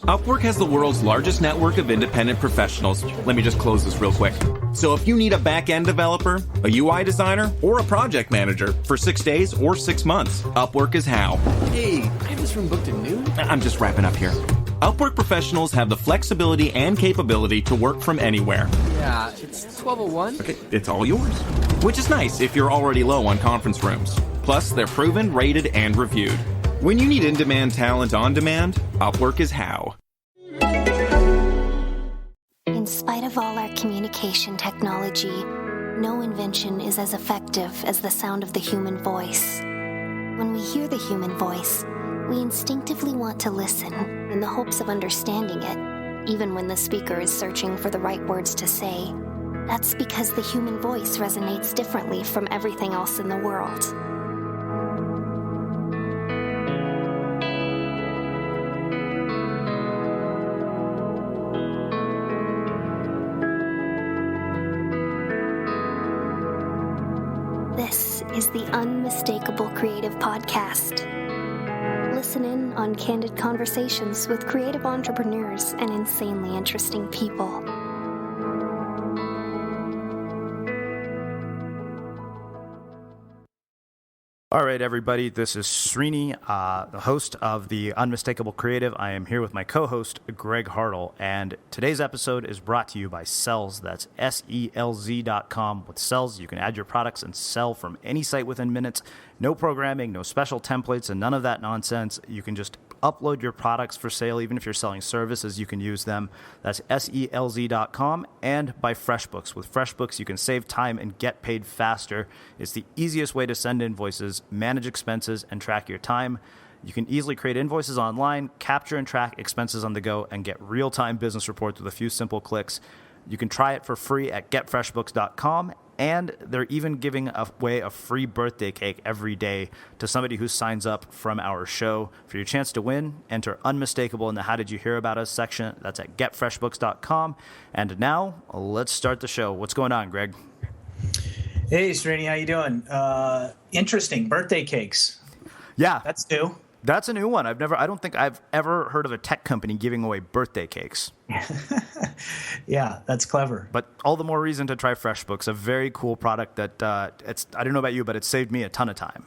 Upwork has the world's largest network of independent professionals. Let me just close this real quick. So if you need a back-end developer, a UI designer, or a project manager for 6 days or 6 months, Upwork is how. Hey, I have this room booked at noon? I'm just wrapping up here. Upwork professionals have the flexibility and capability to work from anywhere. Yeah, it's 12:01. Okay, it's all yours. Which is nice if you're already low on conference rooms. Plus, they're proven, rated, and reviewed. When you need in-demand talent on demand, Upwork is how. In spite of all our communication technology, no invention is as effective as the sound of the human voice. When we hear the human voice, we instinctively want to listen in the hopes of understanding it, even when the speaker is searching for the right words to say. That's because the human voice resonates differently from everything else in the world. This is the Unmistakable Creative Podcast. Listen in on candid conversations with creative entrepreneurs and insanely interesting people. All right, everybody, this is Srini, the host of the Unmistakable Creative. I am here with my co-host, Greg Hartle, and today's episode is brought to you by Selz. That's SELZ.com. With Selz, you can add your products and sell from any site within minutes. No programming, no special templates, and none of that nonsense. You can just upload your products for sale. Even if you're selling services, you can use them. That's SELZ.com. And by FreshBooks. With FreshBooks, you can save time and get paid faster. It's the easiest way to send invoices, manage expenses, and track your time. You can easily create invoices online, capture and track expenses on the go, and get real-time business reports with a few simple clicks. You can try it for free at getfreshbooks.com, and they're even giving away a free birthday cake every day to somebody who signs up from our show. For your chance to win, enter Unmistakable in the How Did You Hear About Us section. That's at getfreshbooks.com. And now, let's start the show. What's going on, Greg? Hey, Srini, how you doing? Interesting, birthday cakes. Yeah. That's new. That's a new one. I don't think I've ever heard of a tech company giving away birthday cakes. Yeah, that's clever. But all the more reason to try FreshBooks, a very cool product that I don't know about you, but it saved me a ton of time.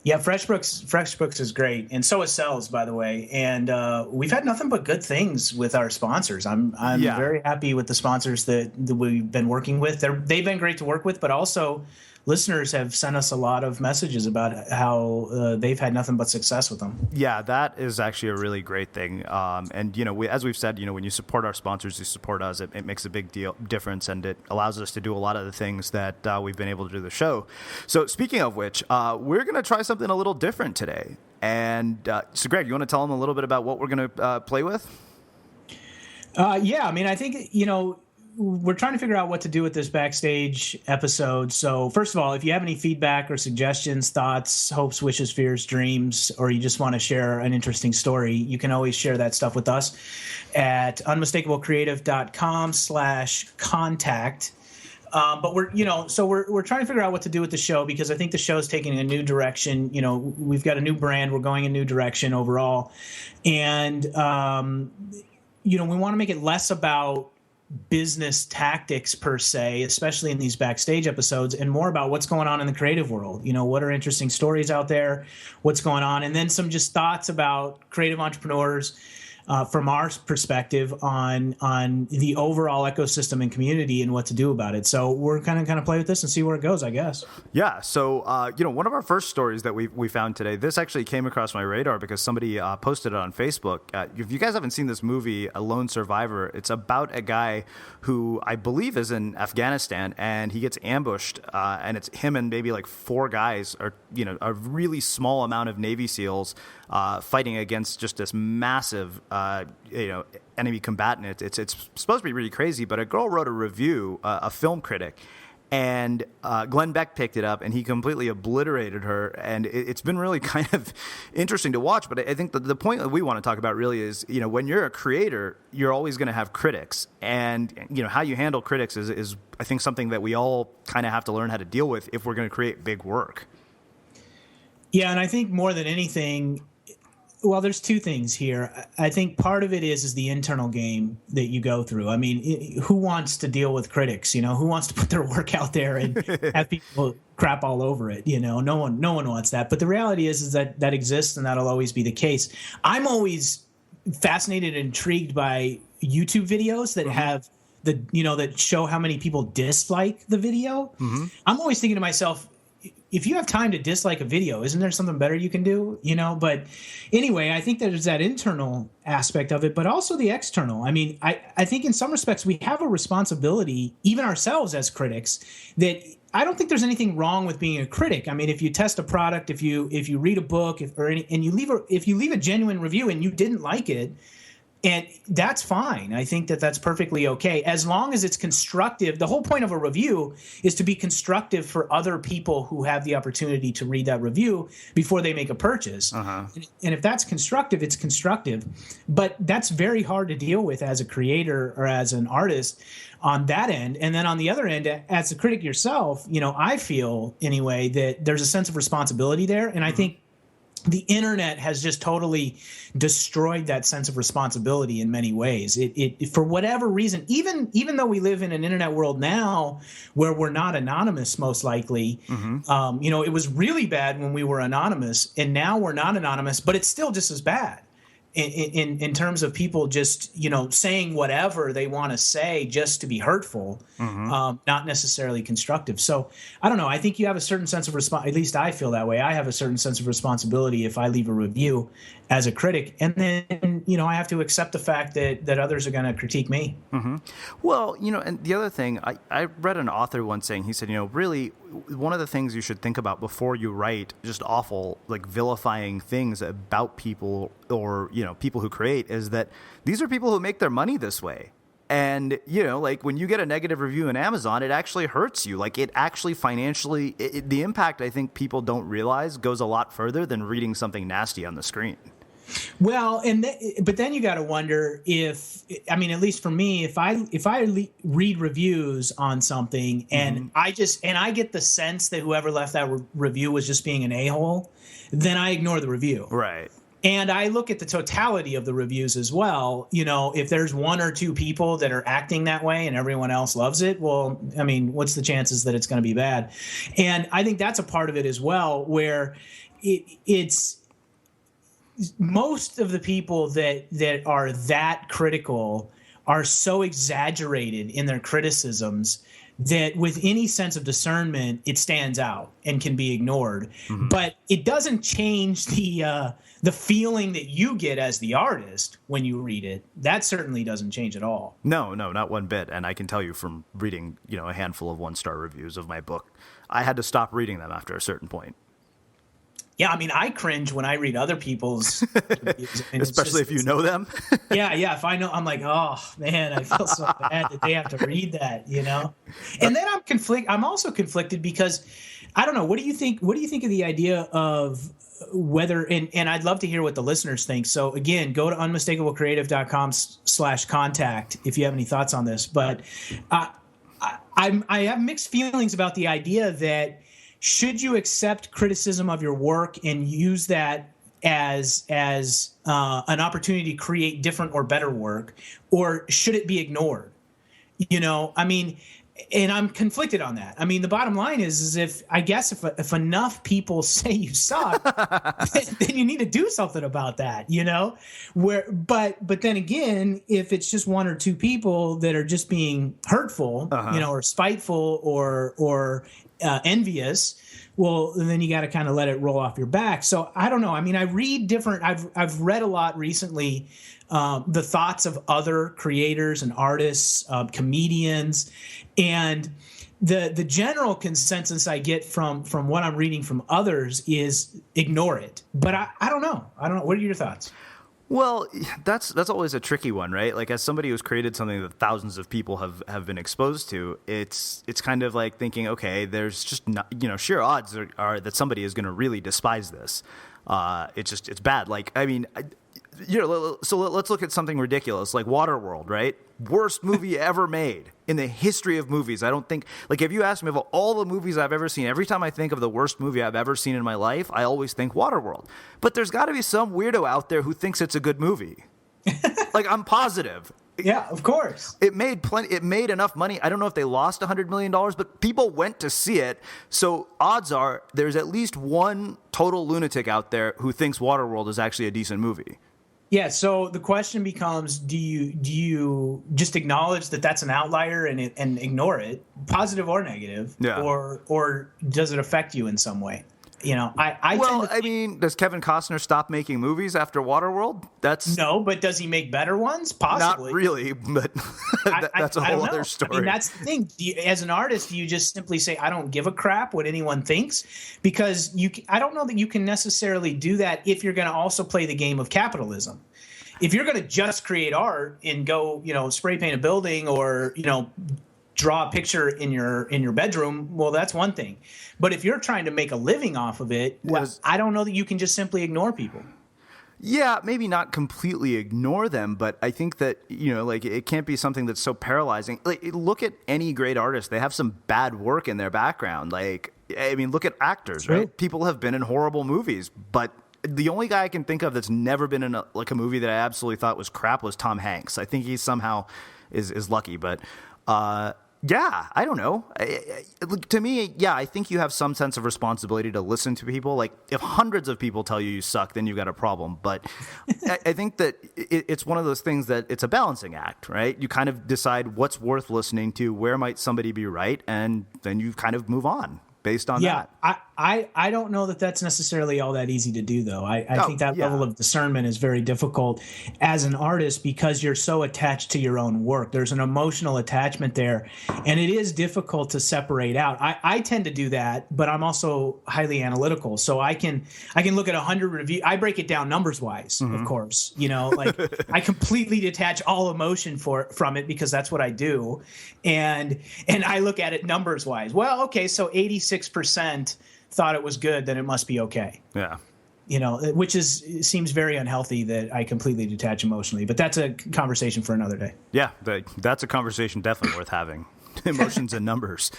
Yeah, FreshBooks is great, and so is Selz, by the way. And we've had nothing but good things with our sponsors. I'm very happy with the sponsors that we've been working with. They've been great to work with, but also listeners have sent us a lot of messages about how they've had nothing but success with them. Yeah, that is actually a really great thing. And as we've said, when you support our sponsors, you support us. It makes a big difference, and it allows us to do a lot of the things that we've been able to do the show. So speaking of which, we're going to try something a little different today. And so, Greg, you want to tell them a little bit about what we're going to play with? Yeah, I mean, I think we're trying to figure out what to do with this backstage episode. So first of all, if you have any feedback or suggestions, thoughts, hopes, wishes, fears, dreams, or you just want to share an interesting story, you can always share that stuff with us at unmistakablecreative.com/contact. But we're trying to figure out what to do with the show, because I think the show's taking a new direction. We've got a new brand. We're going a new direction overall. And, we want to make it less about business tactics per se, especially in these backstage episodes, and more about what's going on in the creative world. What are interesting stories out there, what's going on, and then some just thoughts about creative entrepreneurs from our perspective on the overall ecosystem and community and what to do about it. So we're kind of play with this and see where it goes, I guess. Yeah. So, one of our first stories that we found today, this actually came across my radar because somebody posted it on Facebook. If you guys haven't seen this movie, A Lone Survivor, it's about a guy who I believe is in Afghanistan, and he gets ambushed, and it's him and maybe like 4 guys, or a really small amount of Navy SEALs fighting against just this massive enemy combatant. It's supposed to be really crazy, but a girl wrote a review, a film critic, and Glenn Beck picked it up, and he completely obliterated her, and it's been really kind of interesting to watch. But I think the point that we want to talk about really is, when you're a creator, you're always going to have critics, and how you handle critics is I think something that we all kind of have to learn how to deal with if we're going to create big work. Yeah, and I think more than anything, Well, there's two things here. I think part of it is the internal game that you go through. I mean, who wants to deal with critics? Who wants to put their work out there and have people crap all over it? No one wants that. But the reality is that exists, and that'll always be the case. I'm always fascinated and intrigued by YouTube videos that have that show how many people dislike the video. I'm always thinking to myself, if you have time to dislike a video, isn't there something better you can do? But anyway, I think there's that internal aspect of it, but also the external. I mean, I think in some respects we have a responsibility, even ourselves as critics, that I don't think there's anything wrong with being a critic. I mean, if you test a product, if you read a book, and you leave a genuine review and you didn't like it, and that's fine. I think that's perfectly okay, as long as it's constructive. The whole point of a review is to be constructive for other people who have the opportunity to read that review before they make a purchase. And if that's constructive, it's constructive. But that's very hard to deal with as a creator or as an artist on that end. And then on the other end, as a critic yourself, I feel anyway that there's a sense of responsibility there. And I think the internet has just totally destroyed that sense of responsibility in many ways. It for whatever reason, even though we live in an internet world now where we're not anonymous, most likely, it was really bad when we were anonymous, and now we're not anonymous, but it's still just as bad in terms of people just saying whatever they want to say just to be hurtful, not necessarily constructive. So I don't know. I think you have a certain sense of at least I feel that way. I have a certain sense of responsibility if I leave a review as a critic, and then I have to accept the fact that others are going to critique me. Well, and the other thing, I read an author once saying, he said, really one of the things you should think about before you write just awful, like vilifying things about people or people who create is that these are people who make their money this way. And, like when you get a negative review on Amazon, it actually hurts you. Like it actually financially, the impact I think people don't realize goes a lot further than reading something nasty on the screen. Well, but then you got to wonder at least for me, if I read reviews on something and I get the sense that whoever left that review was just being an a-hole, then I ignore the review. Right. And I look at the totality of the reviews as well. If there's one or two people that are acting that way and everyone else loves it, well, I mean, what's the chances that it's going to be bad? And I think that's a part of it as well, where it's most of the people that are that critical are so exaggerated in their criticisms that with any sense of discernment, it stands out and can be ignored. But it doesn't change the feeling that you get as the artist when you read it. That certainly doesn't change at all. No, not one bit. And I can tell you from reading, a handful of 1-star reviews of my book, I had to stop reading them after a certain point. Yeah, I mean, I cringe when I read other people's reviews. Especially if you know them. Yeah, if I know, I'm like, oh, man, I feel so bad that they have to read that, And then I'm also conflicted because, I don't know, what do you think of the idea of whether, and I'd love to hear what the listeners think. So, again, go to unmistakablecreative.com/contact if you have any thoughts on this. But I have mixed feelings about the idea that should you accept criticism of your work and use that as an opportunity to create different or better work, or should it be ignored? I mean, and I'm conflicted on that. I mean, the bottom line is if enough people say you suck, then you need to do something about that, But then again, if it's just one or two people that are just being hurtful, or spiteful or envious, well, then you got to kind of let it roll off your back. So I don't know. I mean, I've read a lot recently, the thoughts of other creators and artists, comedians, and the general consensus I get from what I'm reading from others is ignore it. But I don't know. What are your thoughts? Well, that's always a tricky one, right? Like, as somebody who's created something that thousands of people have been exposed to, it's kind of like thinking, okay, there's just not, sheer odds are that somebody is going to really despise this. It's bad. Like, I mean, So let's look at something ridiculous like Waterworld, right? Worst movie ever made in the history of movies. I don't think, like, if you ask me of all the movies I've ever seen, every time I think of the worst movie I've ever seen in my life, I always think Waterworld. But there's got to be some weirdo out there who thinks it's a good movie. Like, I'm positive. Yeah, of course. It made plenty. It made enough money. I don't know if they lost $100 million, but people went to see it. So odds are there's at least one total lunatic out there who thinks Waterworld is actually a decent movie. Yeah. So the question becomes: do you just acknowledge that that's an outlier and ignore it, positive or negative, or does it affect you in some way? I mean, does Kevin Costner stop making movies after Waterworld? No, but does he make better ones? Possibly. Not really, but that's a whole other story. I mean, that's the thing. As an artist, do you just simply say, I don't give a crap what anyone thinks? Because I don't know that you can necessarily do that if you're going to also play the game of capitalism. If you're going to just create art and go, spray paint a building or, draw a picture in your bedroom, well, that's one thing. But if you're trying to make a living off of it, I don't know that you can just simply ignore people. Yeah, maybe not completely ignore them, but I think that, it can't be something that's so paralyzing. Like, look at any great artist. They have some bad work in their background. Like, I mean, look at actors, right? People have been in horrible movies, but the only guy I can think of that's never been in a movie that I absolutely thought was crap was Tom Hanks. I think he somehow is lucky, but yeah, I don't know. To me, I think you have some sense of responsibility to listen to people. Like, if hundreds of people tell you suck, then you've got a problem. But I think that it's one of those things that it's a balancing act, right? You kind of decide what's worth listening to, where might somebody be right, and then you kind of move on based on that. I don't know that that's necessarily all that easy to do, though. I think that level of discernment is very difficult as an artist because you're so attached to your own work. There's an emotional attachment there, and it is difficult to separate out. I tend to do that, but I'm also highly analytical, so I can look at 100 reviews. I break it down numbers wise, of course. Like I completely detach all emotion from it because that's what I do, and I look at it numbers wise. Well, okay, so 86% thought it was good, then it must be okay. Yeah. Which seems very unhealthy that I completely detach emotionally, but that's a conversation for another day. Yeah, that's a conversation definitely worth having. Emotions and numbers.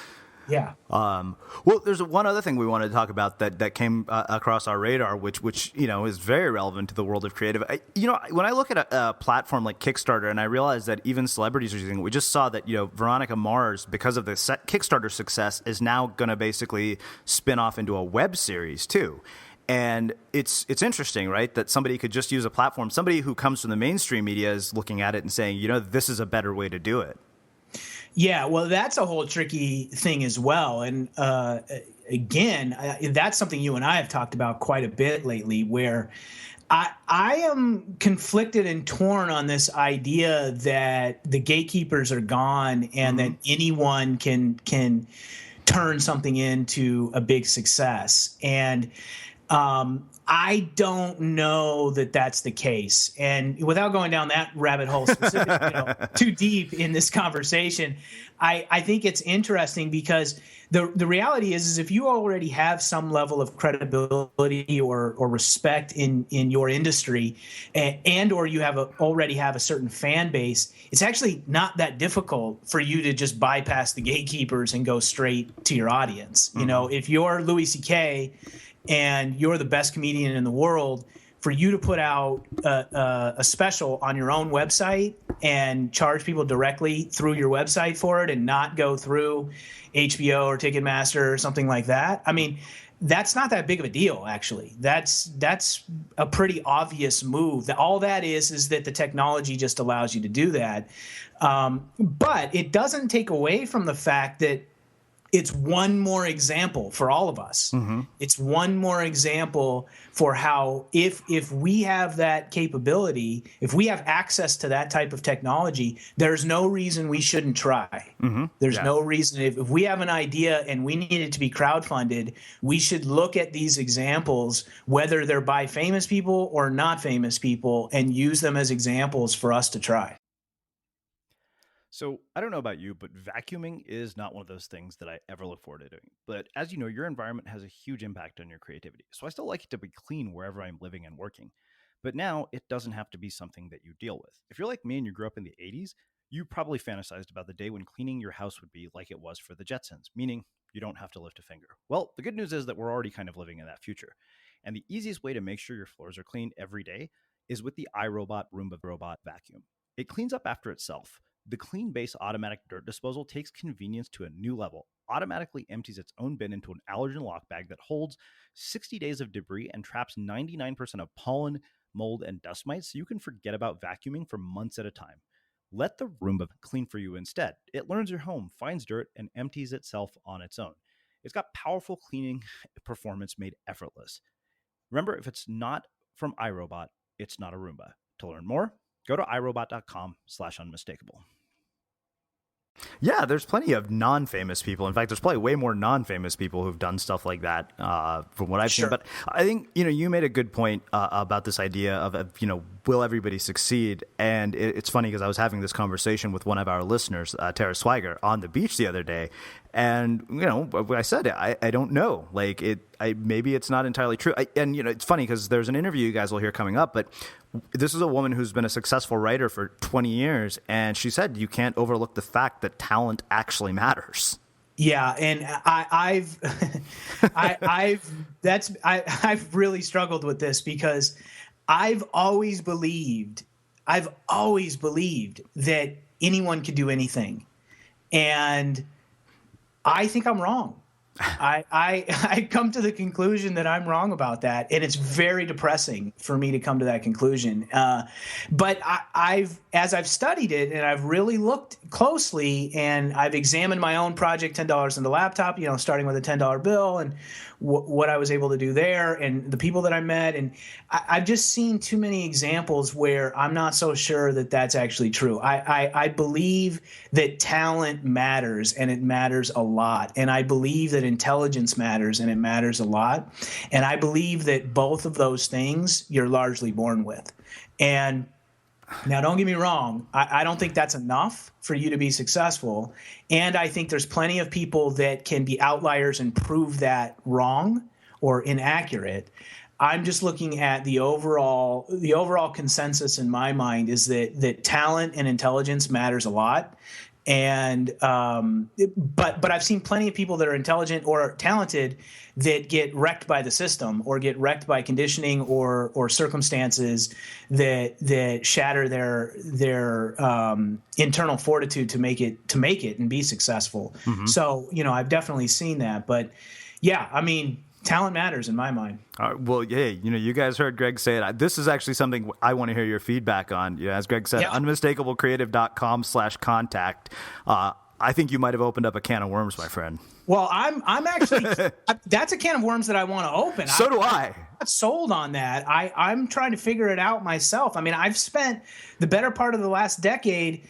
Yeah. Well, there's one other thing we wanted to talk about that came across our radar, which is very relevant to the world of creative. When I look at a platform like Kickstarter, and I realize that even celebrities are using it, we just saw that Veronica Mars, because of the Kickstarter success, is now going to basically spin off into a web series too. And it's interesting, right, that somebody could just use a platform. Somebody who comes from the mainstream media is looking at it and saying, this is a better way to do it. Yeah, well, that's a whole tricky thing as well. And again, that's something you and I have talked about quite a bit lately, where I am conflicted and torn on this idea that the gatekeepers are gone and that anyone can turn something into a big success. And I don't know that that's the case. And without going down that rabbit hole specifically, too deep in this conversation, I think it's interesting because the reality is if you already have some level of credibility or respect in your industry and or you already have a certain fan base, it's actually not that difficult for you to just bypass the gatekeepers and go straight to your audience. If you're Louis C.K., and you're the best comedian in the world, for you to put out a special on your own website and charge people directly through your website for it and not go through HBO or Ticketmaster or something like that, I mean, that's not that big of a deal, actually. That's a pretty obvious move. All that is that the technology just allows you to do that. But it doesn't take away from the fact that it's one more example for all of us. It's one more example for how if we have that capability, if we have access to that type of technology, there's no reason we shouldn't try. There's no reason. If we have an idea and we need it to be crowdfunded, we should look at these examples, whether they're by famous people or not famous people, and use them as examples for us to try. So I don't know about you, but vacuuming is not one of those things that I ever look forward to doing. But as you know, your environment has a huge impact on your creativity. So I still like it to be clean wherever I'm living and working. But now it doesn't have to be something that you deal with. If you're like me and you grew up in the 80s, you probably fantasized about the day when cleaning your house would be like it was for the Jetsons, meaning you don't have to lift a finger. Well, the good news is that we're already kind of living in that future. And the easiest way to make sure your floors are clean every day is with the iRobot Roomba Robot Vacuum. It cleans up after itself. The Clean Base automatic dirt disposal takes convenience to a new level, automatically empties its own bin into an allergen lock bag that holds 60 days of debris and traps 99% of pollen, mold, and dust mites, so you can forget about vacuuming for months at a time. Let the Roomba clean for you instead. It learns your home, finds dirt, and empties itself on its own. It's got powerful cleaning performance made effortless. Remember, if it's not from iRobot, it's not a Roomba. To learn more, go to irobot.com/unmistakable. Yeah, there's plenty of non-famous people. In fact, there's probably way more non-famous people who've done stuff like that from what I've seen. But I think, you made a good point about this idea of will everybody succeed? And it's funny because I was having this conversation with one of our listeners, Tara Swiger, on the beach the other day. And, I said, I don't know. Like, maybe it's not entirely true. It's funny because there's an interview you guys will hear coming up, but this is a woman who's been a successful writer for 20 years. And she said, you can't overlook the fact that talent actually matters. Yeah, and I've really struggled with this because I've always believed that anyone could do anything, and I think I'm wrong. I come to the conclusion that I'm wrong about that, and it's very depressing for me to come to that conclusion. But as I've studied it and I've really looked closely and I've examined my own project, $10 in the laptop, starting with a $10 bill and what I was able to do there and the people that I met. And I've just seen too many examples where I'm not so sure that that's actually true. I believe that talent matters, and it matters a lot. And I believe that intelligence matters, and it matters a lot. And I believe that both of those things you're largely born with. And now, don't get me wrong. I don't think that's enough for you to be successful. And I think there's plenty of people that can be outliers and prove that wrong or inaccurate. I'm just looking at the overall consensus in my mind is that talent and intelligence matters a lot. And but I've seen plenty of people that are intelligent or talented that get wrecked by the system or get wrecked by conditioning or circumstances that shatter their internal fortitude to make it and be successful. Mm-hmm. So I've definitely seen that. But yeah, I mean, talent matters in my mind. Well, yeah, you guys heard Greg say it. This is actually something I want to hear your feedback on. As Greg said, unmistakablecreative.com/contact. I think you might have opened up a can of worms, my friend. Well, I'm actually that's a can of worms that I want to open. So do I. I'm not sold on that. I'm trying to figure it out myself. I mean, I've spent the better part of the last decade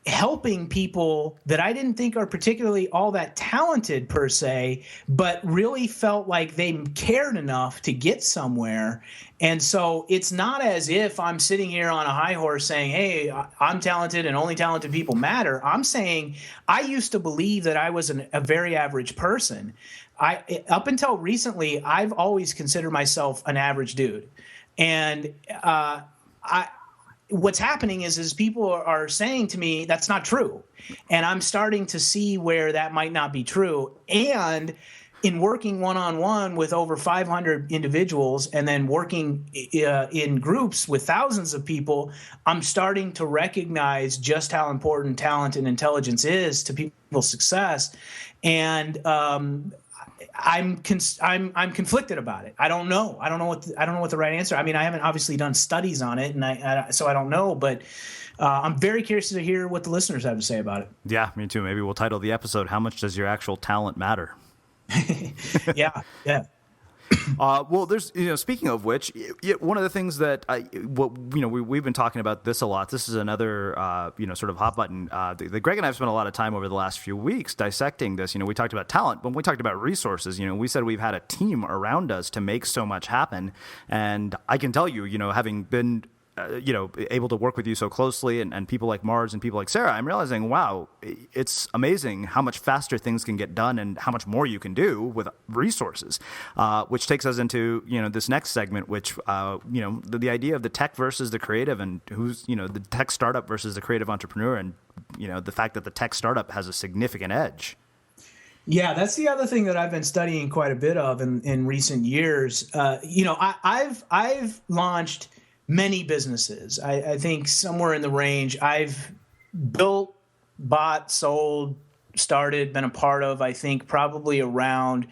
helping people that I didn't think are particularly all that talented per se, but really felt like they cared enough to get somewhere. And so it's not as if I'm sitting here on a high horse saying, hey, I'm talented and only talented people matter. I'm saying I used to believe that I was a very average person. Up until recently, I've always considered myself an average dude. And what's happening is people are saying to me that's not true, and I'm starting to see where that might not be true. And in working one-on-one with over 500 individuals and then working in groups with thousands of people, I'm starting to recognize just how important talent and intelligence is to people's success. And I'm conflicted about it. I don't know. I don't know what the right answer. I mean, I haven't obviously done studies on it, and so I don't know. But I'm very curious to hear what the listeners have to say about it. Yeah, me too. Maybe we'll title the episode "How Much Does Your Actual Talent Matter?" Yeah. Well, there's, speaking of which, one of the things that we've been talking about this a lot. This is another, sort of hot button. Greg and I have spent a lot of time over the last few weeks dissecting this. We talked about talent, but when we talked about resources, we said we've had a team around us to make so much happen. And I can tell you, having been able to work with you so closely and people like Mars and people like Sarah, I'm realizing, wow, it's amazing how much faster things can get done and how much more you can do with resources, which takes us into, this next segment, which, the idea of the tech versus the creative and who's, the tech startup versus the creative entrepreneur and, the fact that the tech startup has a significant edge. Yeah, that's the other thing that I've been studying quite a bit of in recent years. I've launched many businesses. I think somewhere in the range I've built, bought, sold, started, been a part of, I think probably around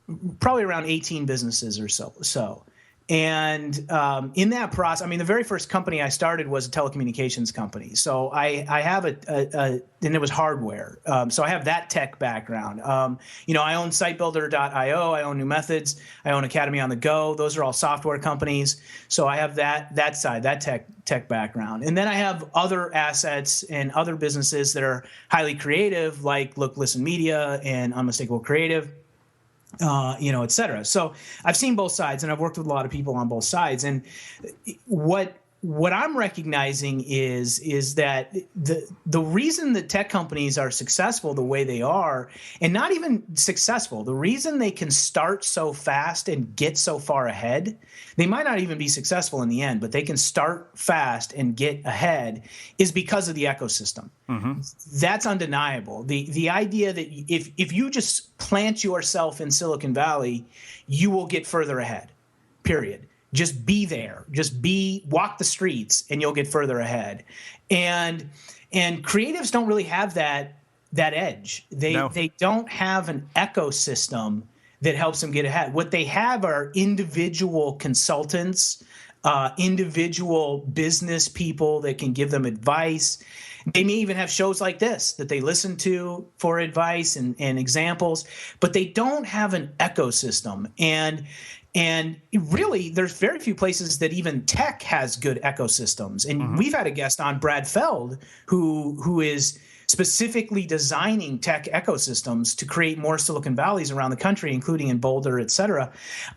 18 businesses or so. And in that process, the very first company I started was a telecommunications company. So I have and it was hardware. So I have that tech background. I own sitebuilder.io. I own New Methods. I own Academy on the Go. Those are all software companies. So I have that side, that tech background. And then I have other assets and other businesses that are highly creative, like Look, Listen Media and Unmistakable Creative. Et cetera. So I've seen both sides, and I've worked with a lot of people on both sides. And what I'm recognizing is that the reason that tech companies are successful the way they are, and not even successful, the reason they can start so fast and get so far ahead, they might not even be successful in the end, but they can start fast and get ahead, is because of the ecosystem. Mm-hmm. That's undeniable. The idea that if you just plant yourself in Silicon Valley, you will get further ahead, period. Just be there. Walk the streets, and you'll get further ahead. And creatives don't really have that edge. They don't have an ecosystem that helps them get ahead. What they have are individual consultants, individual business people that can give them advice. They may even have shows like this that they listen to for advice and examples, but they don't have an ecosystem. And really, there's very few places that even tech has good ecosystems. And we've had a guest on, Brad Feld, who is specifically designing tech ecosystems to create more Silicon Valleys around the country, including in Boulder, et cetera.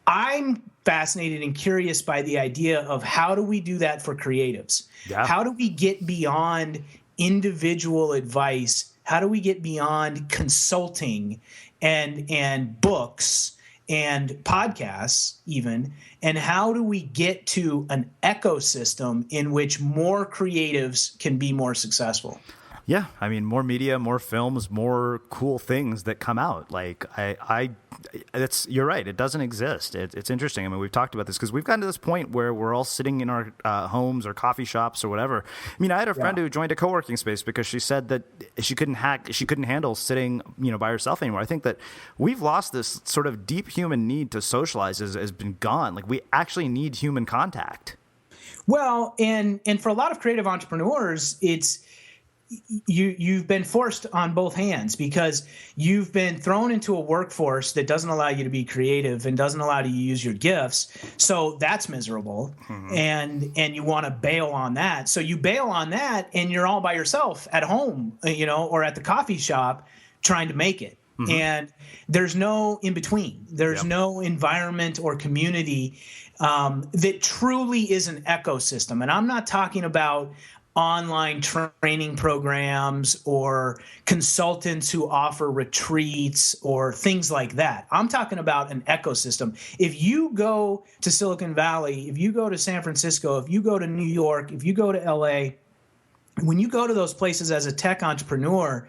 I'm fascinated and curious by the idea of how do we do that for creatives? Yeah. How do we get beyond individual advice? How do we get beyond consulting and books and podcasts even, and how do we get to an ecosystem in which more creatives can be more successful? Yeah, more media, more films, more cool things that come out. Like you're right. It doesn't exist. It's interesting. We've talked about this because we've gotten to this point where we're all sitting in our homes or coffee shops or whatever. I had a friend who joined a co-working space because she said that she couldn't handle sitting, by herself anymore. I think that we've lost this sort of deep human need to socialize has been gone. Like we actually need human contact. Well, and for a lot of creative entrepreneurs, it's you've been forced on both hands because you've been thrown into a workforce that doesn't allow you to be creative and doesn't allow you to use your gifts. So that's miserable. Mm-hmm. And you want to bail on that. So you bail on that and you're all by yourself at home, or at the coffee shop trying to make it. Mm-hmm. And there's no in between. There's no environment or community that truly is an ecosystem. And I'm not talking about online training programs or consultants who offer retreats or things like that. I'm talking about an ecosystem. If you go to Silicon Valley, if you go to San Francisco, if you go to New York, if you go to LA, when you go to those places as a tech entrepreneur,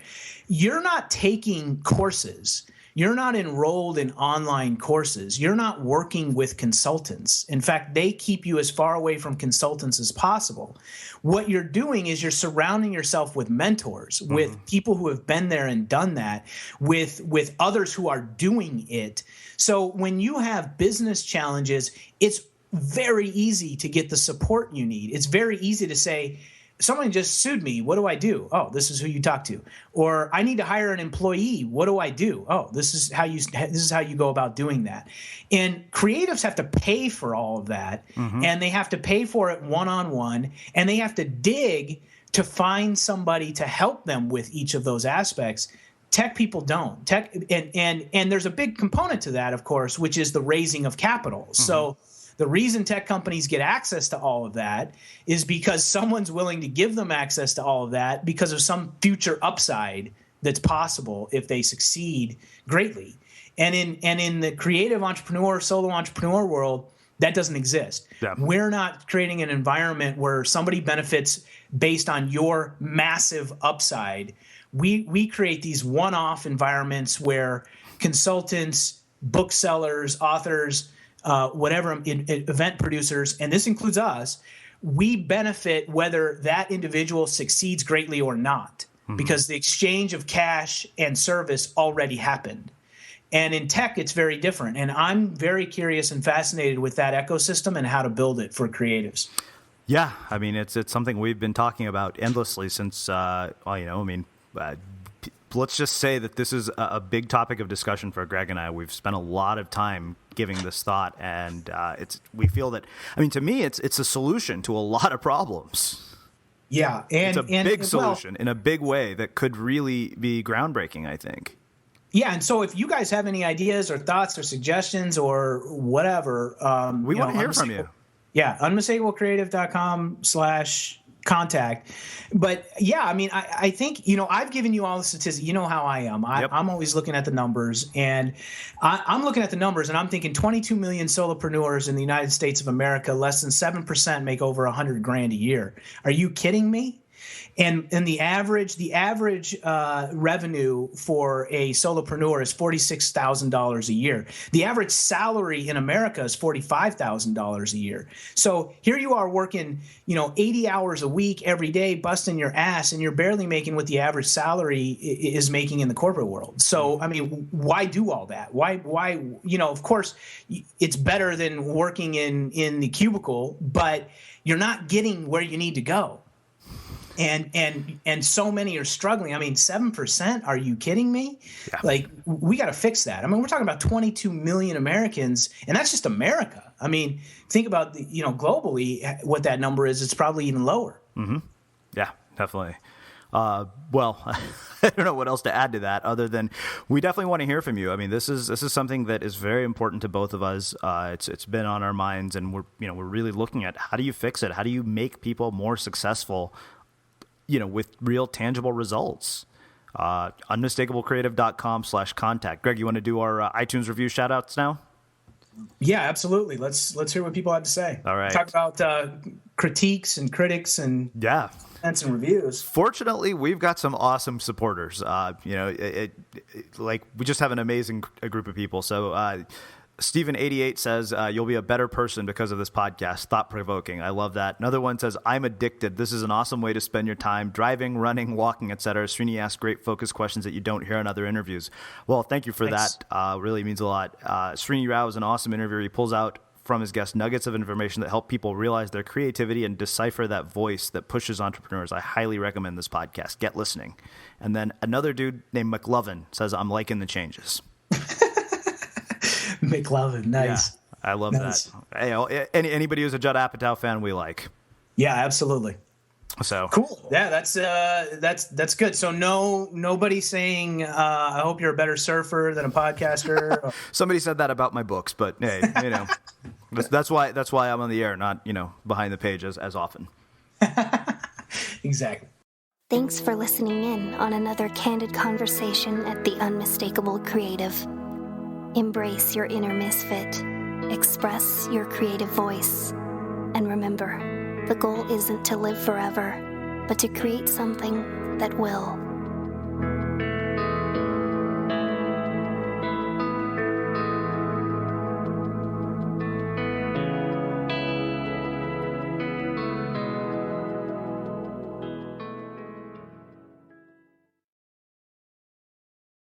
you're not taking courses. You're not enrolled in online courses. You're not working with consultants. In fact, they keep you as far away from consultants as possible. What you're doing is you're surrounding yourself with mentors, with people who have been there and done that, with others who are doing it. So when you have business challenges, it's very easy to get the support you need. It's very easy to say, someone just sued me. What do I do? Oh, this is who you talk to. Or I need to hire an employee. What do I do? Oh, this is how you go about doing that. And creatives have to pay for all of that, and they have to pay for it one-on-one, and they have to dig to find somebody to help them with each of those aspects. Tech people don't. Tech and there's a big component to that, of course, which is the raising of capital. So The reason tech companies get access to all of that is because someone's willing to give them access to all of that because of some future upside that's possible if they succeed greatly. And in the creative entrepreneur, solo entrepreneur world, that doesn't exist. Yeah. We're not creating an environment where somebody benefits based on your massive upside. We create these one-off environments where consultants, booksellers, authors, whatever, event producers, and this includes us, we benefit whether that individual succeeds greatly or not, because the exchange of cash and service already happened. And in tech, it's very different. And I'm very curious and fascinated with that ecosystem and how to build it for creatives. Yeah, I mean, it's something we've been talking about endlessly since, let's just say that this is a big topic of discussion for Greg and I. We've spent a lot of time giving this thought, and we feel that, I mean, to me, it's a solution to a lot of problems. Yeah. It's a big solution in a big way that could really be groundbreaking, I think. Yeah, and so if you guys have any ideas or thoughts or suggestions or whatever, we want to hear from you. Yeah, unmistakablecreative.com/contact. But yeah, I mean, I think, I've given you all the statistics. You know how I am. I'm always looking at the numbers, and I'm looking at the numbers, and I'm thinking 22 million solopreneurs in the United States of America, less than 7% make over $100,000 a year. Are you kidding me? And the average revenue for a solopreneur is $46,000 a year. The average salary in America is $45,000 a year. So here you are working, 80 hours a week every day, busting your ass, and you're barely making what the average salary is making in the corporate world. So, I mean, why do all that? Why, of course, it's better than working in the cubicle, but you're not getting where you need to go. And so many are struggling. I mean, 7%? Are you kidding me? Yeah. Like, we got to fix that. I mean, we're talking about 22 million Americans, and that's just America. I mean, think about globally what that number is. It's probably even lower. Mm-hmm. Yeah, definitely. Well, I don't know what else to add to that other than we definitely want to hear from you. I mean, this is something that is very important to both of us. It's been on our minds, and we're really looking at how do you fix it? How do you make people more successful? With real tangible results. Unmistakablecreative.com/contact. Greg, you want to do our iTunes review shout outs now? Yeah, absolutely. Let's hear what people have to say. All right. Talk about critiques and critics and and reviews. Fortunately, we've got some awesome supporters. We just have an amazing group of people. So, Steven88 says, you'll be a better person because of this podcast. Thought-provoking. I love that. Another one says, I'm addicted. This is an awesome way to spend your time driving, running, walking, etc. Srini asks great focus questions that you don't hear in other interviews. Well, thank you for that. Really means a lot. Srini Rao is an awesome interviewer. He pulls out from his guests nuggets of information that help people realize their creativity and decipher that voice that pushes entrepreneurs. I highly recommend this podcast. Get listening. And then another dude named McLovin says, I'm liking the changes. McLovin, nice. Yeah, I love that. Hey, anybody who's a Judd Apatow fan, we like. Yeah, absolutely. So cool. Yeah, that's good. So nobody saying I hope you're a better surfer than a podcaster. Somebody said that about my books, but hey, that's why I'm on the air, not behind the pages as often. Exactly. Thanks for listening in on another candid conversation at The Unmistakable Creative. Embrace your inner misfit. Express your creative voice. And remember, the goal isn't to live forever, but to create something that will.